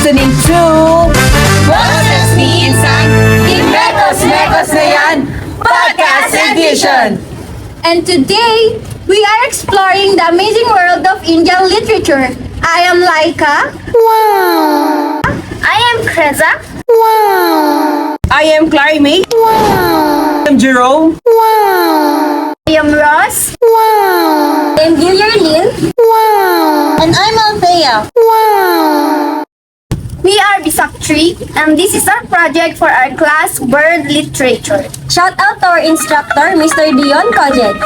listening to Boses ni Insan, Imekos-Mekos na yan, Podcast Edition! And today, we are exploring the amazing world of Indian literature. I am Laika. Wow! I am Kreza. Wow! I am Clarime. Wow! I am Jerome. Wow! I am Ross. Wow! I am Gillian. Wow! And I'm Althea. Wow! We are Bisaktri, and this is our project for our class, World Literature. Shout out to our instructor, Mr. Dion Kojet.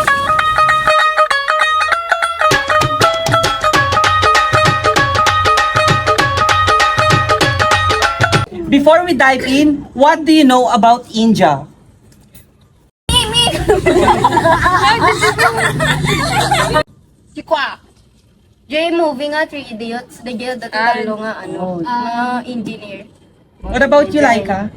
Before we dive in, what do you know about India? Chikwa. Jay movie nga, Three Idiots. The jail that talo nga, mga engineer. What about you, Laika?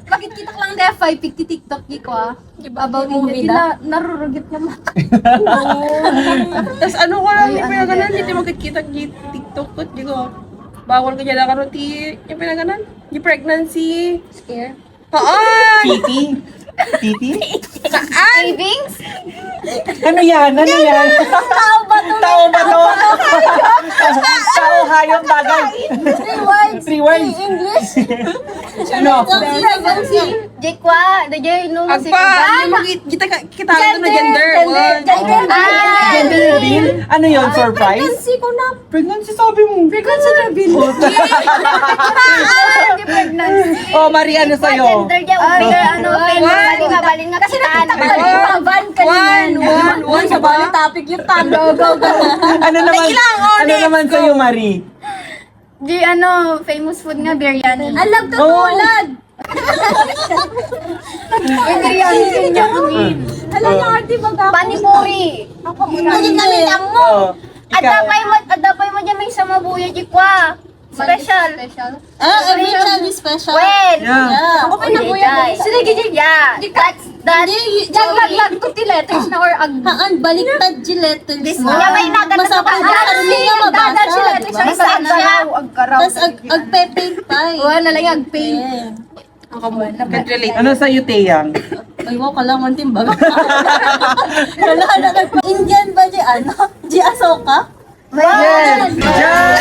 Bakit kita ko lang F5, tiktok ko about movie na narurugit na mata. Tapos ano ko lang, yung pinaganan, hindi magkikita TikTok ko, di ko. Bawal ka niya na karoon, yung pinaganan, yung pregnancy. Scare. Haan! Titi? Titi? Savings? Ano yan? Ano yan? Tao ba to? Tao ba to? Tao, hayop, bagay. Three words. English? Ano? Jekwa, the Jay no Agpa, kita ko na gender. Gender reveal? Ano yun? Surprise? Pregnancy ko na. Pregnancy sabi mo. Pregnancy reveal. Hindi pregnancy. Oh, Marie, ano sa'yo? Gender niya, ano, balin nga. Kasi nakita ko yung van kanina. One sa bali topic yung tango. Ano naman sa'yo, Marie? Di ano, famous food nga, biryani. Alam to tulad! Biryani niya queen. Alam niya, arte mag-ako. Panipuri. Ako muna. Namitang mo. Oh, Adapay mo dyan may samabuya, Jikwa. Special. Every special. Well. Yeah. Ako pinabuya. Sige, yeah. Naglag ko ti letters na or ag... Haan, baliktad di letters This na. nga may naganap Masapag ka. na karami nga mabasa. Tapos agkaraw. Tapos agpe-paint pa eh. Wala na lang ag-paint. Yeah. Ako mo, can't relate. Ano sa'yo, Teyang? Ay, wow, kalaman timbag. Wala na Indian ba di ano? Di Asoka? Yes! Diyan!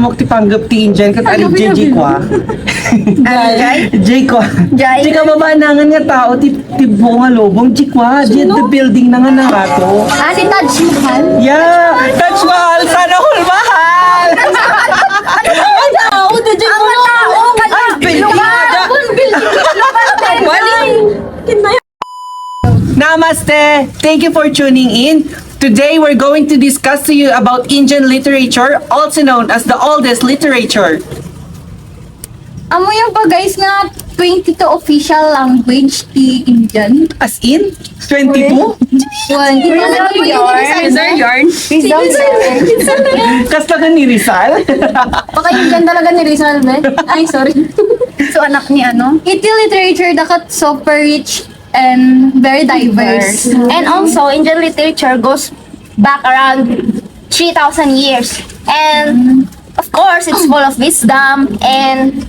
Mo tipanggap ti Indian kat ali JJ ko. Jay ko. Jay ka babanangan nga tao ti buong nga lobong jikwa. Di the building na nga na to. Si Taj Mahal? Yeah! Touch mahal! Sana all mahal! Ako, di dyan mo Ay, building nga! Namaste! Thank you for tuning in. Today, we're going to discuss to you about Indian literature, also known as the oldest literature. Amo yung pa guys nga 22 official language ti Indian. As in, 22? Is there yarn? Kasta ka ni Rizal? Baka Indian talaga ni Rizal, be. Ay, sorry. So, anak ni ano? Indian literature dakat super rich and very diverse. And also, Indian literature goes back around 3,000 years. And of course, it's full of wisdom and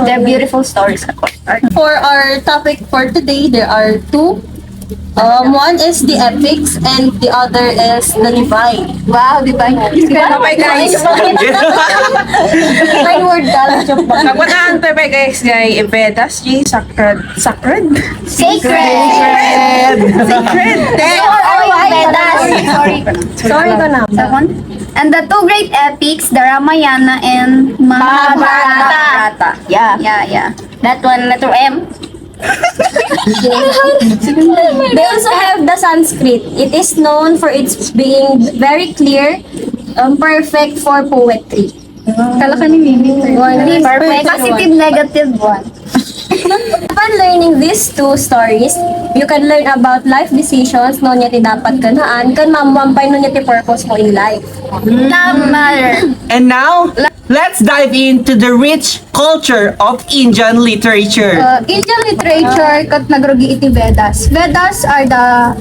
they're beautiful stories, of course. For our topic for today, there are two. One is the epics and the other is the divine. Wow, di ba? Bye guys. Divine word dala Nagwataan tayo ba guys, guys? Vedas, sacred. Sacred! Red! Sorry ko na. And the two great epics, the Ramayana and Mahabharata. Yeah. That one, letter M. They also have the Sanskrit. It is known for its being very clear, perfect for poetry. Kala ka ni Mimi. Perfect. Positive, negative one. upon learning these two stories, you can learn about life decisions no niya ti dapat kanaan kan mamuampay no niya ti purpose mo in life. And now, let's dive into the rich culture of Indian literature. Indian literature kat nagrugi iti Vedas. Vedas are the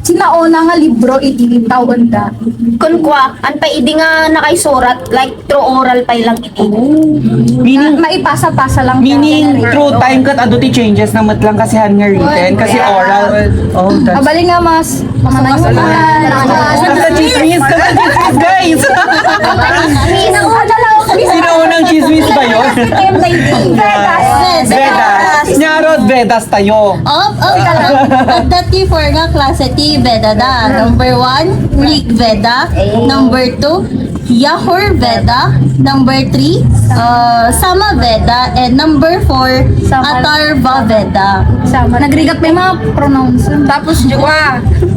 sinauna nga libro iti taon da. Kun kwa, an pa idi nga nakaisurat, like through oral pa lang iti. Meaning, Maipasa-pasa lang. through time kat ado ti changes na matlang kasi han nga written, kasi oral. Oh, that's... Abali nga mas Kasa chismis, guys! Sino unang chismis ba yun? Vedas. Nyarod, Vedas tayo. At dati for nga klase ti Veda da. Number 1, Rig Veda. Number 2, Yahur Veda. Number 3, Sama Veda. And number 4, Atharva Veda. Nagrigat may mga pronouns. Tapos,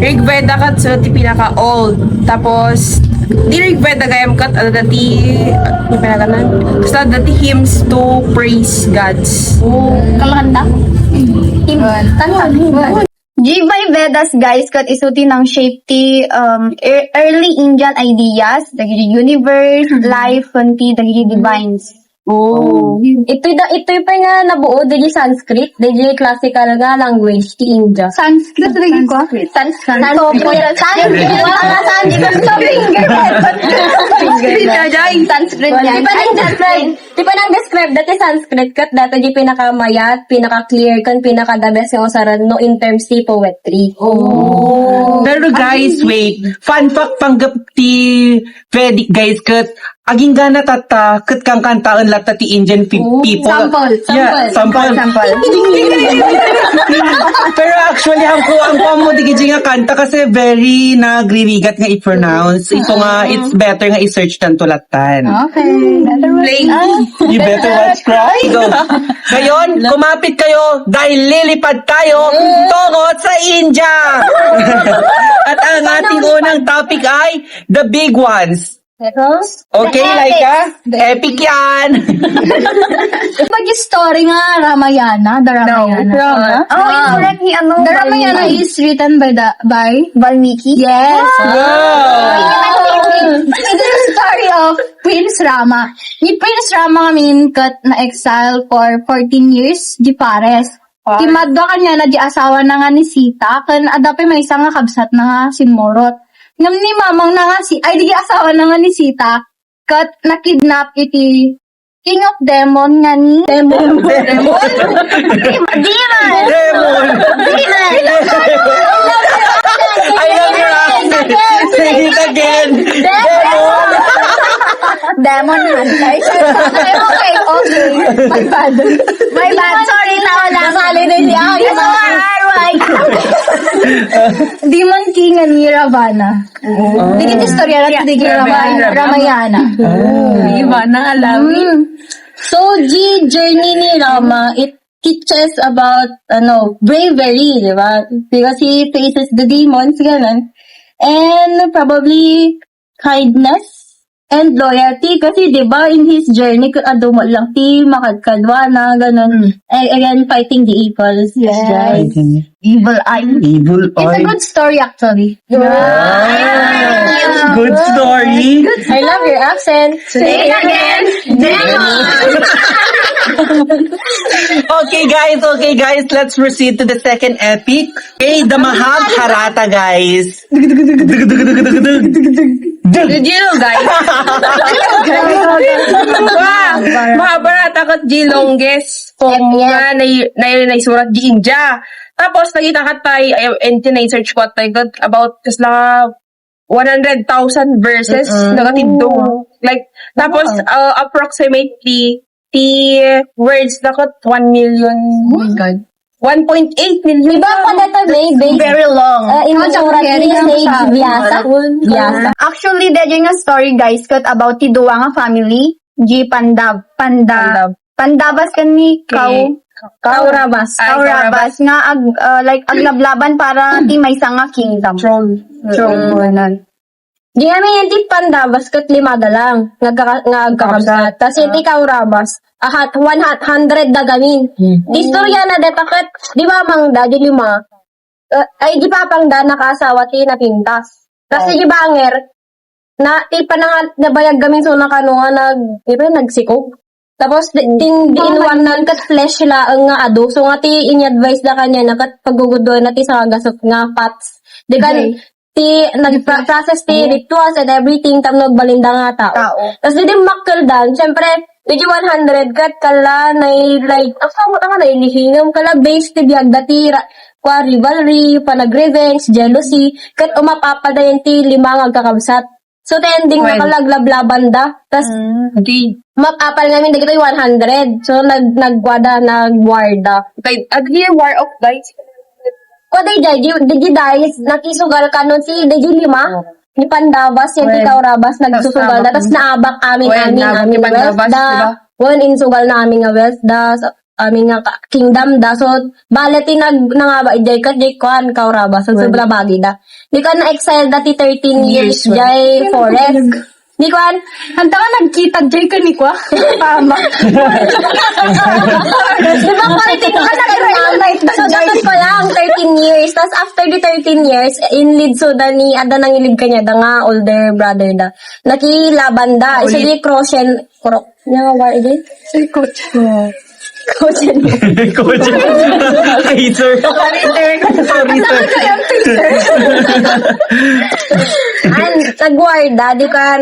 Rig Veda kat so ti pinaka-old. Tapos, di Rig Veda gayam kat, ano dati, yung pinaganan. Basta dati hymns to praise gods. Kalanda. G by Vedas guys kat isuti ng shape ti early Indian ideas dagiti universe, life, kunti dagiti divines. Ito'y pa nga nabuo dili Sanskrit, dili classical nga language ti India. Sanskrit lagi ko. Sanskrit. Sanskrit yan. Di pa nang describe dati Sanskrit kat dati di pinakamayat, pinaka-clear kan, pinaka-the best yung usaran no in terms ti poetry. Pero guys, wait. Fun fact panggap ti Vedic guys kat aging gana tata kat kang kantaan lahat ti Indian people. Sample. Yeah, sample. Pero actually ang mo di nga kanta kasi very nagririgat nga i-pronounce. Ito nga it's better nga i-search tan tulatan. Okay. You better watch cry. Go. Ngayon, kumapit kayo dahil lilipad tayo tungo sa India. At ang ating unang topic ay the big ones. Okay, Laika? Epic yan! Mag-story nga Ramayana, the Ramayana. Correct ni The Ramayana is written by Valmiki. Yes. Wow! It is the story of Prince Rama. Ni Prince Rama ngamin kat na exile for 14 years di Pares. Timadwa kanya na di asawa na nga ni Sita kan adapi may isa nga kabsat na nga sinmorot. Ngam ni mamang na nga ay di asawa na nga ni Sita kat nakidnap iti King of Demon nga ni Demon! I love your accent! Say it again! Demon! Demon hunter. Okay. My bad. Sorry na wala. Sali din niya. It's alright. Demon King nga ni Ravana. Digit istorya natin digit Ramayana. Iba na alam. So, journey ni Rama, it teaches about, bravery, di ba? Because he faces the demons, ganun. And probably kindness and loyalty. Kasi, di ba, in his journey, mo lang ti makadkadwa na, ganun. Again, fighting the evils. Yes. Right? Evil eye. Evil It's a eye. good story actually. Good story. I love your accent. Say it again. Okay guys, let's proceed to the second epic. Okay, the Mahabharata guys. Did you know, guys? Mahabharata kat di longest poem nga na surat di India. Tapos, nakita ka tayo, and search ko tayo about kasla 100,000 verses nagatindong. Like, tapos, approximately, the words na 1 million. Oh my God. 1.8 million. Diba pa data may base? Very long. In the surat ni Sage Vyasa. Actually, there yung story guys kat about ti duwa nga family. G Pandavas kan ni Kaurabas. Kaurabas nga like aglablaban para ti may nga kingdom. Throne. Di namin yung ti Pandavas kat limada lang. Ngagkakabsat. Tas yung ti Kaurabas. 100 dagamin. Di istorya na detakat. Di ba mangda, di lima. Ay, di pa pangda nakasawa ti napintas. Tas di banger. Na, ti pa nabayag gamin so nakanunga nagsikog. Tapos, diinwanan kat flesh la ang nga ado. So, nga ti in-advise na kanya na kat paggugudoy na ti sa gasot nga pots. Di kan, ti nag-process ti rituals and everything tam nagbalinda nga tao. Tapos di makkel dan, syempre, di 100 kat kala na like, asa mo nga na ilihingam kala based ti biyag dati kwa rivalry, panag-revenge, jealousy, kat umapapadayan ti lima nga kakabsat. So, the ending na kalaglablaban da. Tapos, mapapal namin dagito yung 100. So, nagwarda. Kay, yung war of guys. Ko day guys, nakisugal ka nun si day lima. Ni Pandavas, yung ti Kaurabas, nagsusugal da. Tapos naabak aming wealth da. One insugal na aming wealth da. Aming nga kingdom da. So, balati nangaba, ijay ka, jay kuhan Kaurabas. So, sobra bagi da. Di ka na-exile dati 13 years jay forest. Di kuhan, Hanta ka nagkita, Jay ka ni Kwa. Tama. di ba palitin ka na so, dapat pa lang 13 years. Tapos after the 13 years, inlead so da ni, ada nang ilid ka niya, da nga older brother da. Nakilaban da. Isa di Crocien, nga war again? Si Coach. Coach. Ay, sir. Sorry, sir. Nagwarda, di kan,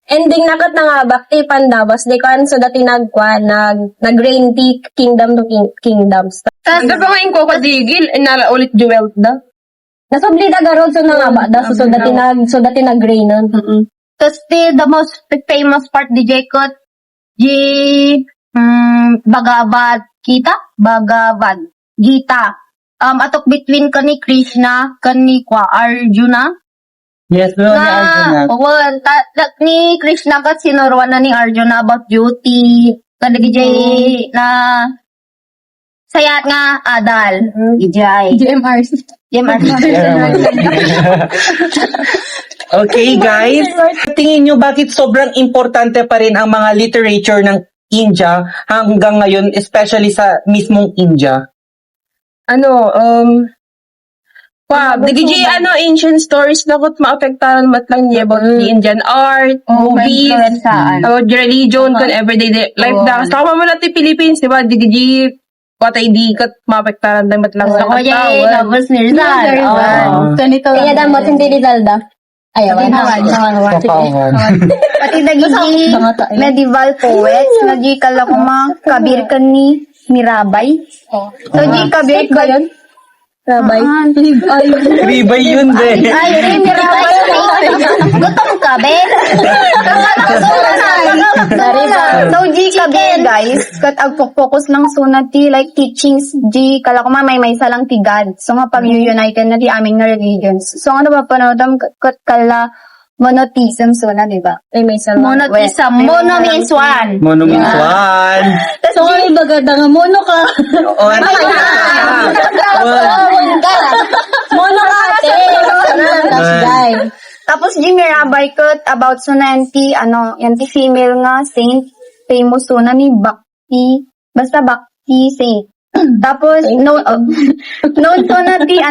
ending nakat na nga bakti Pandavas, di kan, so dati nag-reign ti kingdom to kingdoms. Tapos pa nga yung kukadigil, nala ulit jewel da. Nasubli da garod so na nga ba, da, so dati nag-reign nun. Tapos the most famous part di Jay Kot, Bhagavad Gita. Atok between kani Krishna, kani Kwa Arjuna. Yes, no, ni Arjuna. Ni Krishna kat sinurwan na ni Arjuna about duty. Kadagijay na sayat nga adal. Ijay. JMRC. Okay, guys. Tingin nyo bakit sobrang importante pa rin ang mga literature ng India hanggang ngayon, especially sa mismong India? Ancient stories na kot maapektahan matlang niya about the Indian art, movies, about the religion, kan everyday life da. Kasama mo natin Philippines, di ba? Patay di kat maapektahan na matlang sa katawan. Tapos ni Rizal. Ganito. Kaya damot hindi Rizal da. Ayaw, Pati nagigi medieval poets, nagigi kala ko kabir ka ni Mirabay. So, di kabir ka yun? Rabay. Ribay yun, din. Ay, Mirabay. Gutom ka, be? So, G kabe, guys, kat agfocus lang sunat ti, like, teachings, G, kala ko may salang ti God. So, nga pag-united na ti aming na religions. So, ano ba panodam, kat kala, monotheism sunat, di ba? May salang. Monotheism. Mono means one. Mono means one. So, ay bagada nga, mono ka. Oo, ano Mono ka, ate. Guys. Tapos Jimmy Rabay cut about sunanti yan ti female nga saint famous suna ni Bhakti basta Bhakti saint. Tapos known suna ti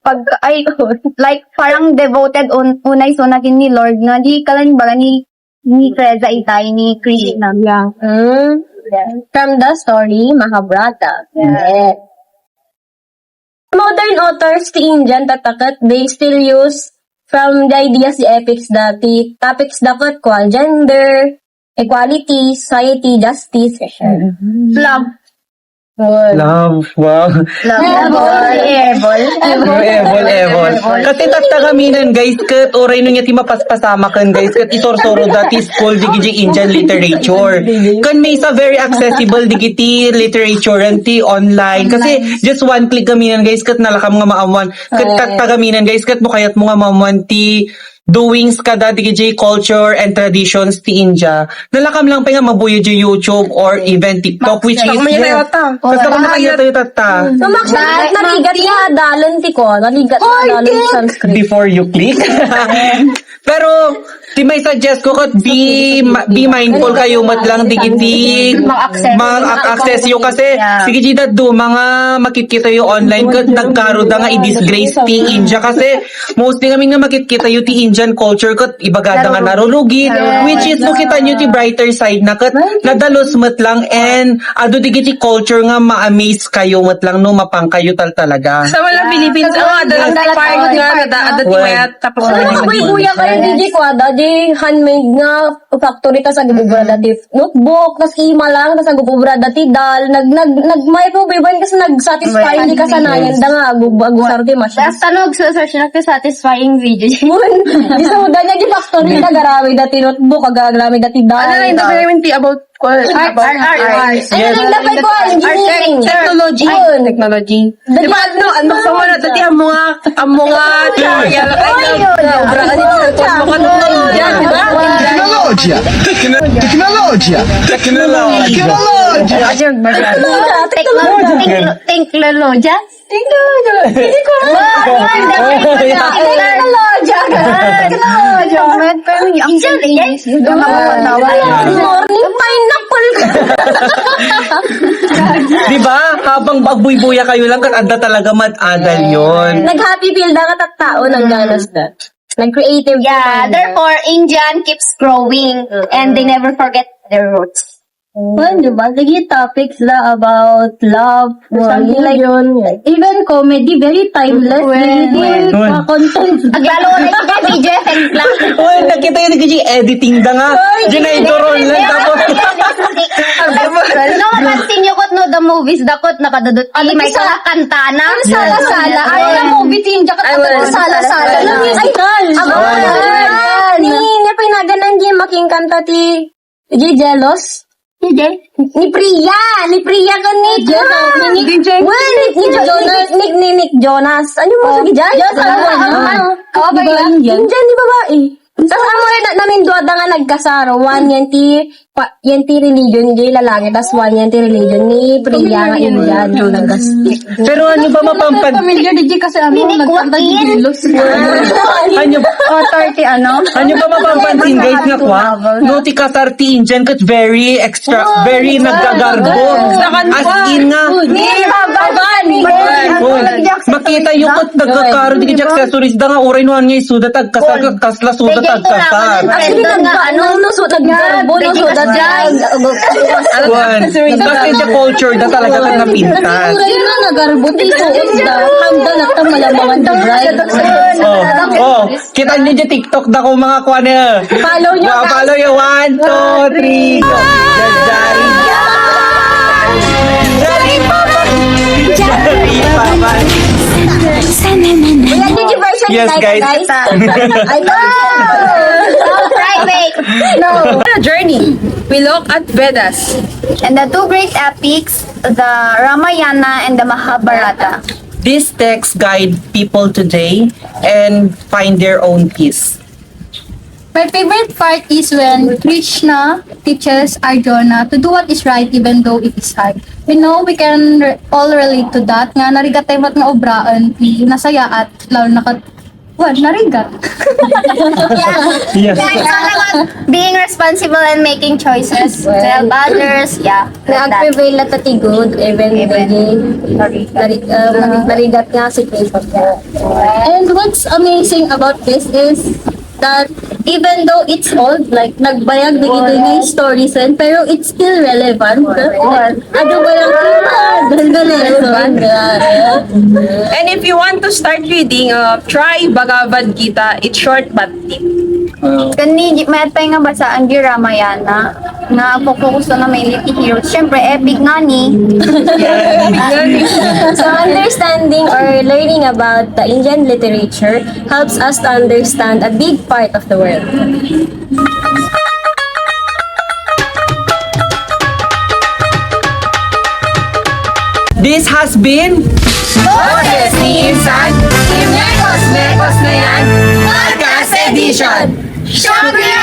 pag ay like parang devoted unay suna ni Lord nga di kalan baga ni Teresa itay ni Krishna. Yeah. From the story Mahabharata. Yeah. Modern authors ti Indian tatakat they still use from the ideas, the epics dati, topics dapat kwa, gender, equality, society, justice, love. Love, wow. Ebol. Kasi tatagaminan, guys, kat oray nun niya ti mapaspasama kan, guys, kat itorsoro dati school digiti Indian literature. Kan may isa very accessible digiti literature ti online. Kasi just one click gaminan, guys, kat nalakam nga maamuan. Kat tatagaminan, guys, kat mukayat mo nga maamuan ti doings kada DJ culture and traditions ti India. Nalakam lang pa nga mabuyo di YouTube or even TikTok which is Kasi kung nakita yung tata. So, actually, naligat na dalan ti ko. Naligat na dalan sa sunscreen. Before you click. Pero, di may suggest ko kat be mindful kayo matlang digiti mag-access yung kasi sige dita do mga makikita yung online kat nagkaroon na nga i-disgrace ti India kasi mostly kami nga makikita yung ti Indian culture kat ibagada nga narulugi which is makita nyo ti brighter side na kat nadalos matlang and ado digiti culture nga ma-amaze kayo matlang no mapang kayo talaga. Sa mga Philippines, adalas ti part nga, adating mayat, tapos Kuya kayo, DJ ko, di handmade nga factory tas agububra dati notebook, tas ima lang, tas agububra dati dal, nag-microwave kasi nag-satisfy, hindi kasanayan, da nga, agusar di machine. Tapos tanog sa search na satisfying video. Di sa muda niya, di factory, nagarami dati notebook, agarami dati dal. ano lang, documentary about Art. Ano lang dapat ko, engineering. technology. Yun. Technology. Di ba, ano sa mga dati ang mga tutorial, obra kasi sa mga India, di ba? Tecnologia! Tecnologia! Tecnologia! Teknoloja? Hindi ko Morning pineapple. Di ba? Habang bagbuy-buya kayo lang kat anda talaga mad-adal yun. Nag-happy feel na tao ng ganas na. Nag-creative. Yeah, therefore, Indian keeps growing and they never forget their roots. Well, di ba? Lagi topics na about love, something like yun. Even comedy, very timeless. Very content. Aglalo ko na siya, video effect lang. Uy, nakita yun ni editing da nga. Ginaidoron lang tapos. No, mapansin nyo kot no, the movies, dakot, nakadudot. May kanta na. Sala-sala. Ay, na movie team, jakat sala-sala. Ni pinaganan di making kanta ti Jealous. Ni Priya kan ni Nick Jonas. Ano mo sa Jonas? Indian di babae. Tapos amo namin duwada nga nagkasaro. One yan ti religion di lalaki. Tapos one yan ti religion ni Priya nga Indian. Pero ano ba mapampan? Familiar DJ kasi nagkanta ni Jealous. Ano Ano ba mapapansin guys nga kwa? No ti kasar ti Indian kat very extra, very naggagarbo. As in nga. Makita yung kat nagkakaro di ka accessories da nga oray no nga isuda tagkasar kasla suda tagkasar. Actually, naggarbo no so that Kasi the culture da talaga kat napintas. Uray na nagarbo ti so da hamda na ta malamangan the bride. Kita niyo di TikTok da ko mga kwa na. Follow nyo, guys. Follow nyo. 1, 2, 3, go. Jari. Jari Papa. Jari Papa. Yan yung version Yes, ni Laika, guys. Ay, Private. On a journey, we look at Vedas. And the two great epics, the Ramayana and the Mahabharata. These texts guide people today and find their own peace. My favorite part is when Krishna teaches Arjuna to do what is right even though it is hard. We can all relate to that. Nga narigatay mat nga obraan, nasaya at lalo narigat. Yes. It's all about being responsible and making choices to help others. Yeah. like that. nag-prevail na tati good, even narigat nga si Krishna. And what's amazing about this is that even though it's old, like nagbayag na ito nga yung stories pero it's still relevant. Ano ba yung relevant? And if you want to start reading, try Bhagavad Gita. It's short but deep. Kani mayat pa nga basaan di Ramayana na focus na may little heroes. Syempre epic nga ni. So understanding or learning about the Indian literature helps us to understand a big part of the world. This has been Mekos na yan! Podcast edition! Edition. Shopee